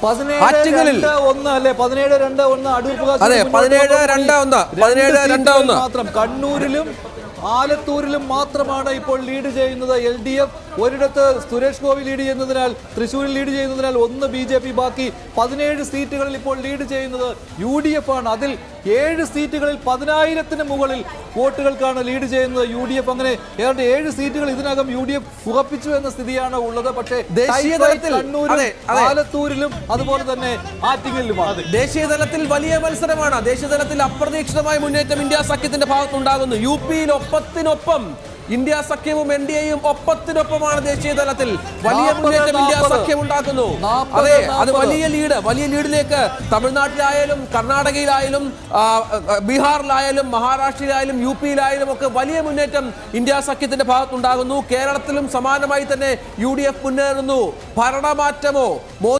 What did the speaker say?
17-2-1 അല്ലേ? 17-2-1 അടൂർ മാത്രം. കണ്ണൂരിലും ആലത്തൂരിലും മാത്രമാണ് ഇപ്പോൾ ലീഡ് ചെയ്യുന്നത് LDF. ഒരിടത്ത് സുരേഷ് ഗോപി ലീഡ് ചെയ്യുന്നതിനാൽ, തൃശ്ശൂരിൽ ലീഡ് ചെയ്യുന്നതിനാൽ 1 BJP, ബാക്കി 17 സീറ്റുകളിൽ ഇപ്പോൾ ലീഡ് ചെയ്യുന്നത് UDF ആണ്. അതിൽ 7 സീറ്റുകളിൽ 10,000-ന് മുകളിൽ വോട്ടുകൾക്കാണ് ലീഡ് ചെയ്യുന്നത് UDF. അങ്ങനെ ഏതാണ്ട് 7 സീറ്റുകൾ ഇതിനകം UDF ഉറപ്പിച്ചു എന്ന സ്ഥിതിയാണ് ഉള്ളത്. പക്ഷേ ദേശീയ തലത്തിൽ ആലത്തൂരിലും അതുപോലെ തന്നെ ആറ്റിങ്ങലിലുമാണ്. ദേശീയ തലത്തിൽ വലിയ മത്സരമാണ്. ദേശീയ തലത്തിൽ അപ്രതീക്ഷിതമായ മുന്നേറ്റം ഇന്ത്യ സഖ്യത്തിന്റെ ഭാഗത്തുണ്ടാകുന്നു. UP-ൽ ഒപ്പത്തിനൊപ്പം ഇന്ത്യ സഖ്യവും NDAയും ഒപ്പത്തിനൊപ്പമാണ്. ദേശീയ തലത്തിൽ വലിയ മുന്നേറ്റം ഇന്ത്യ സഖ്യം ഉണ്ടാക്കുന്നു. അതെ, അത് വലിയ ലീഡിലേക്ക് തമിഴ്നാട്ടിലായാലും കർണാടകയിലായാലും ബീഹാറിലായാലും മഹാരാഷ്ട്രയിലായാലും UP-യിലായാലും ഒക്കെ വലിയ മുന്നേറ്റം ഇന്ത്യ സഖ്യത്തിന്റെ ഭാഗത്തുണ്ടാകുന്നു. കേരളത്തിലും സമാനമായി തന്നെ UDF മുന്നേറുന്നു. ഭരണമാറ്റമോ